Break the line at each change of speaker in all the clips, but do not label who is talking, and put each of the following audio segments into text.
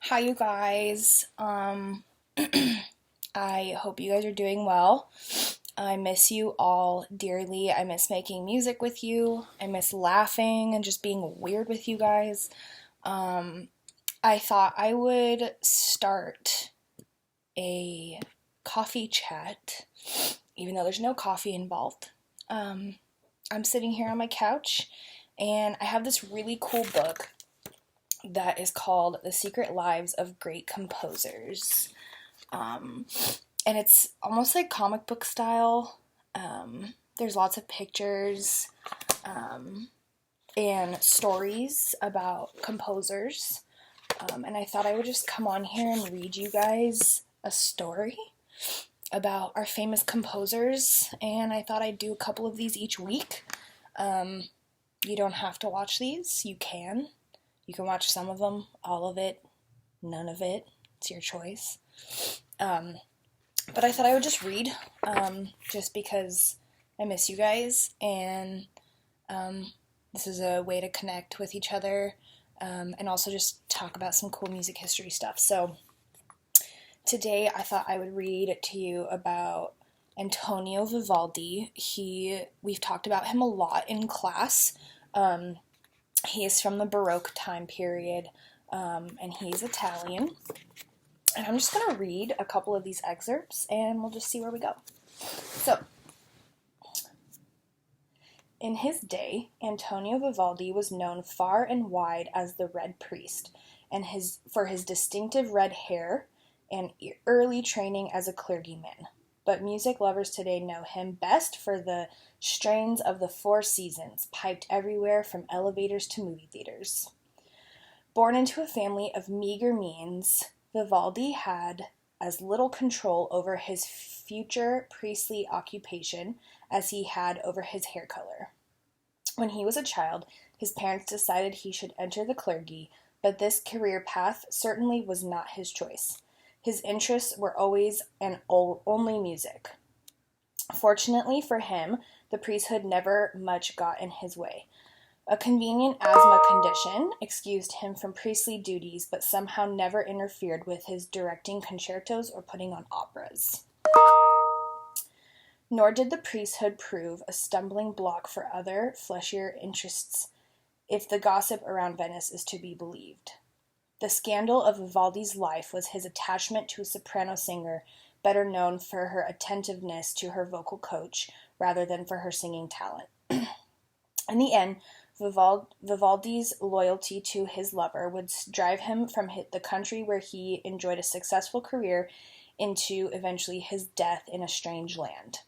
Hi, you guys. I hope you guys are doing well. I miss you all dearly. I miss making music with you. I miss laughing and just being weird with you guys. Um, I thought I would start a coffee chat, even though there's no coffee involved. Um, I'm sitting here on my couch and I have this really cool book that is called The Secret Lives of Great Composers. Um, and it's almost like comic book style. There's lots of pictures um, and stories about composers. And I thought I would just come on here and read you guys a story about our famous composers. And I thought I'd do a couple of these each week. Um, you don't have to watch these, you can. You can watch some of them, all of it, none of it. It's your choice. But I thought I would just read, just because I miss you guys, and this is a way to connect with each other, and also just talk about some cool music history stuff. So today I thought I would read to you about Antonio Vivaldi. We've talked about him a lot in class. He is from the Baroque time period, and he's Italian. And I'm just going to read a couple of these excerpts, and we'll just see where we go. So, in his day, Antonio Vivaldi was known far and wide as the Red Priest, and for his distinctive red hair and early training as a clergyman. But music lovers today know him best for the strains of the Four Seasons, piped everywhere from elevators to movie theaters. Born into a family of meager means, Vivaldi had as little control over his future priestly occupation as he had over his hair color. When he was a child, his parents decided he should enter the clergy, but this career path certainly was not his choice. His interests were always and only music. Fortunately for him, the priesthood never much got in his way. A convenient asthma condition excused him from priestly duties, but somehow never interfered with his directing concertos or putting on operas. Nor did the priesthood prove a stumbling block for other, fleshier interests, if the gossip around Venice is to be believed. The scandal of Vivaldi's life was his attachment to a soprano singer, better known for her attentiveness to her vocal coach rather than for her singing talent. In the end, Vivaldi's loyalty to his lover would drive him from the country where he enjoyed a successful career into eventually his death in a strange land.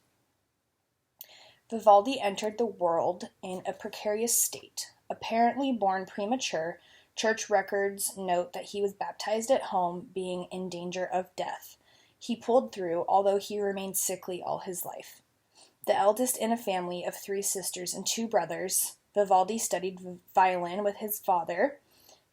Vivaldi entered the world in a precarious state. Apparently born premature, church records note that he was baptized at home, being in danger of death. He pulled through, although he remained sickly all his life. The eldest in a family of 3 sisters and 2 brothers, Vivaldi studied violin with his father,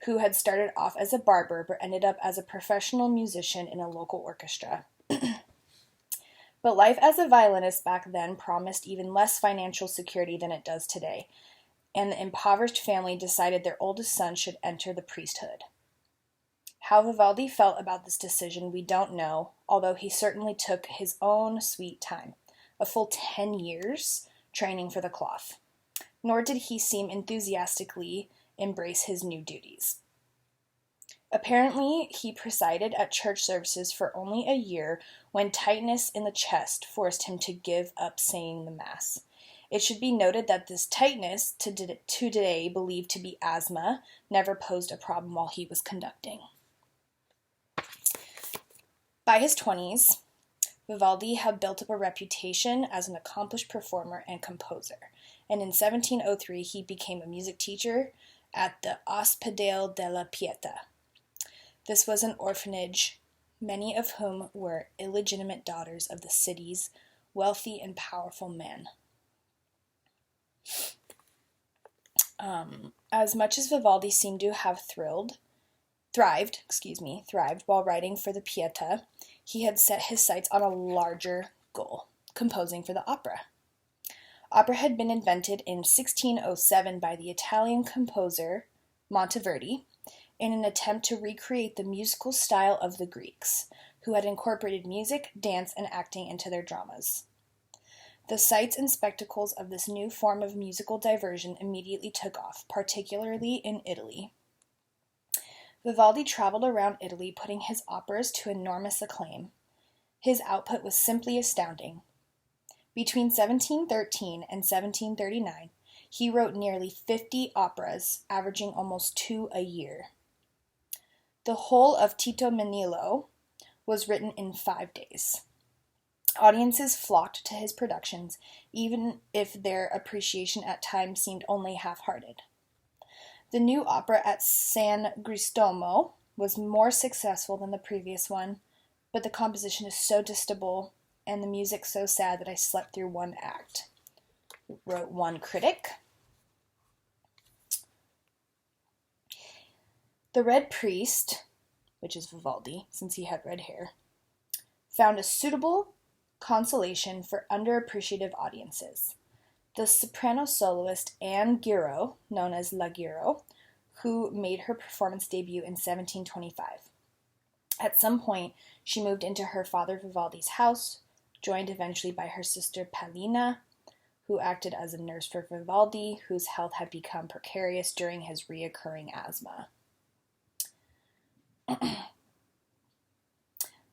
who had started off as a barber but ended up as a professional musician in a local orchestra. But life as a violinist back then promised even less financial security than it does today, and the impoverished family decided their oldest son should enter the priesthood. How Vivaldi felt about this decision we don't know, although he certainly took his own sweet time, a full 10 years training for the cloth. Nor did he seem enthusiastically embrace his new duties. Apparently, he presided at church services for only a year when tightness in the chest forced him to give up saying the Mass. It should be noted that this tightness, to today believed to be asthma, never posed a problem while he was conducting. By his 20s, Vivaldi had built up a reputation as an accomplished performer and composer, and in 1703 he became a music teacher at the Ospedale della Pietà. This was an orphanage, many of whom were illegitimate daughters of the city's wealthy and powerful men. As much as Vivaldi seemed to have thrived while writing for the Pietà, he had set his sights on a larger goal, composing for the opera. Opera had been invented in 1607 by the Italian composer Monteverdi, in an attempt to recreate the musical style of the Greeks, who had incorporated music, dance, and acting into their dramas. The sights and spectacles of this new form of musical diversion immediately took off, particularly in Italy. Vivaldi traveled around Italy, putting his operas to enormous acclaim. His output was simply astounding. Between 1713 and 1739, he wrote nearly 50 operas, averaging almost 2 a year. The whole of Tito Manillo was written in 5 days. Audiences flocked to his productions, even if their appreciation at times seemed only half-hearted. The new opera at San Gristomo was more successful than the previous one, but the composition is so distasteful and the music so sad that I slept through one act, wrote one critic. The Red Priest, which is Vivaldi, since he had red hair, found a suitable consolation for underappreciative audiences. The soprano soloist Anne Giro, known as La Giro, who made her performance debut in 1725. At some point, she moved into her father Vivaldi's house, joined eventually by her sister Palina, who acted as a nurse for Vivaldi, whose health had become precarious during his reoccurring asthma.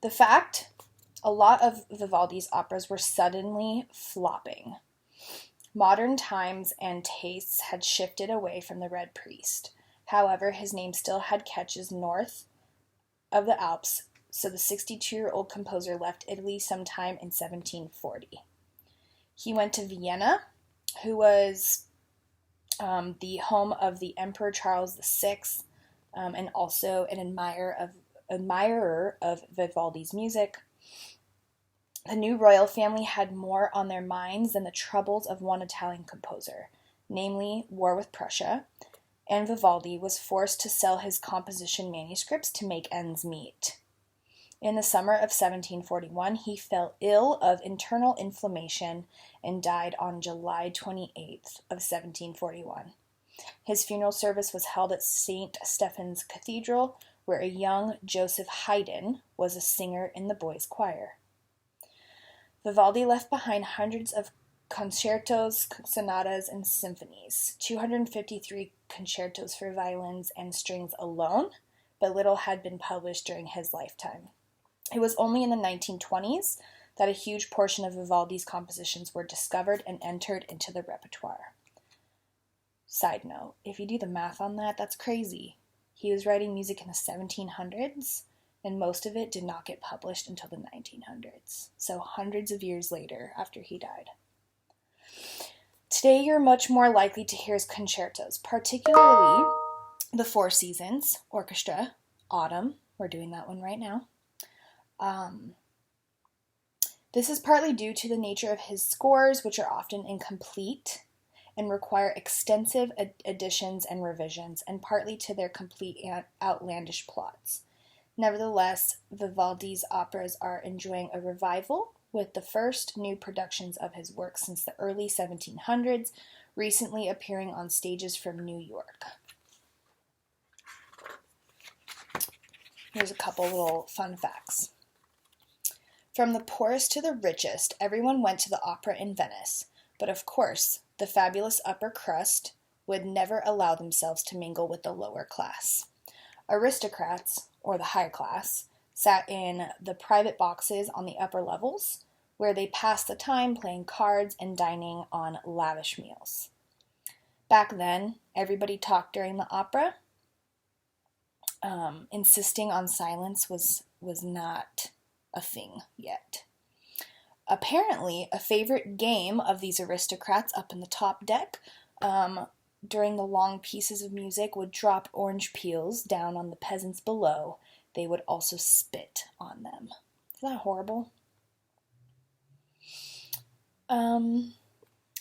The fact, a lot of Vivaldi's operas were suddenly flopping. Modern times and tastes had shifted away from the Red Priest. However, his name still had catches north of the Alps, so the 62-year-old composer left Italy sometime in 1740. He went to Vienna, who was the home of the Emperor Charles VI, and also an admirer of Vivaldi's music. The new royal family had more on their minds than the troubles of one Italian composer, namely war with Prussia, and Vivaldi was forced to sell his composition manuscripts to make ends meet. In the summer of 1741, he fell ill of internal inflammation and died on July 28th of 1741. His funeral service was held at St. Stephen's Cathedral, where a young Joseph Haydn was a singer in the boys' choir. Vivaldi left behind hundreds of concertos, sonatas, and symphonies, 253 concertos for violins and strings alone, but little had been published during his lifetime. It was only in the 1920s that a huge portion of Vivaldi's compositions were discovered and entered into the repertoire. Side note, if you do the math on that, that's crazy. He was writing music in the 1700s, and most of it did not get published until the 1900s, so hundreds of years later after he died. Today, you're much more likely to hear his concertos, particularly the Four Seasons Orchestra, Autumn. We're doing that one right now. This is partly due to the nature of his scores, which are often incomplete and require extensive additions and revisions, and partly to their complete and outlandish plots. Nevertheless, Vivaldi's operas are enjoying a revival, with the first new productions of his work since the early 1700s recently appearing on stages from New York. Here's a couple little fun facts. From the poorest to the richest, everyone went to the opera in Venice, but of course, the fabulous upper crust would never allow themselves to mingle with the lower class. Aristocrats, or the high class, sat in the private boxes on the upper levels, where they passed the time playing cards and dining on lavish meals. Back then, everybody talked during the opera. Insisting on silence was not a thing yet. Apparently, a favorite game of these aristocrats up in the top deck during the long pieces of music would drop orange peels down on the peasants below. They would also spit on them. Isn't that horrible? And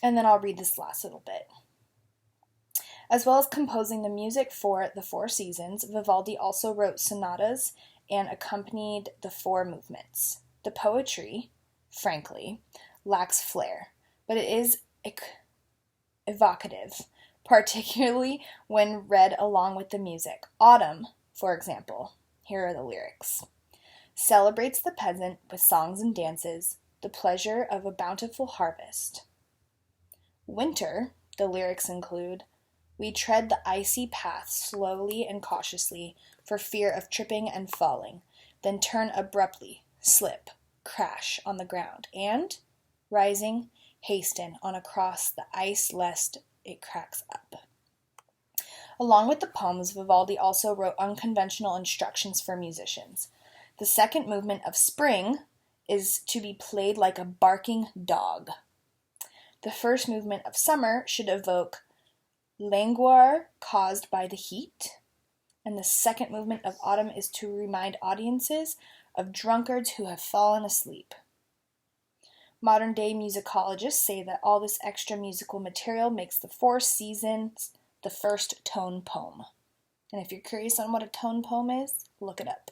then I'll read this last little bit. As well as composing the music for the Four Seasons, Vivaldi also wrote sonatas and accompanied the four movements. The poetry, frankly, lacks flair, but it is evocative, particularly when read along with the music. Autumn, for example, here are the lyrics. Celebrates the peasant with songs and dances, the pleasure of a bountiful harvest. Winter, the lyrics include, we tread the icy path slowly and cautiously for fear of tripping and falling, then turn abruptly, slip, crash on the ground, and, rising, hasten on across the ice lest it cracks up. Along with the poems, Vivaldi also wrote unconventional instructions for musicians. The second movement of Spring is to be played like a barking dog. The first movement of Summer should evoke languor caused by the heat, and the second movement of Autumn is to remind audiences of drunkards who have fallen asleep. Modern-day musicologists say that all this extra musical material makes the four seasons the first tone poem. And if you're curious on what a tone poem is, look it up.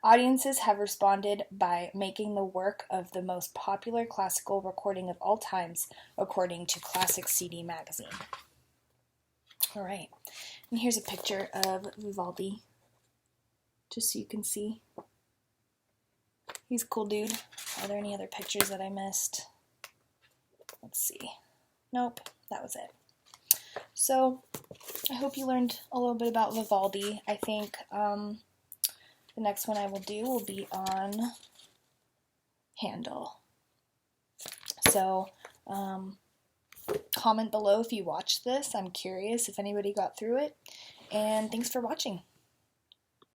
Audiences have responded by making the work of the most popular classical recording of all times, according to Classic CD magazine. All right, and here's a picture of Vivaldi, just so you can see. He's a cool dude. Are there any other pictures that I missed? Let's see. Nope, that was it. So, I hope you learned a little bit about Vivaldi. I think the next one I will do will be on Handel. So, comment below if you watched this. I'm curious if anybody got through it. And thanks for watching.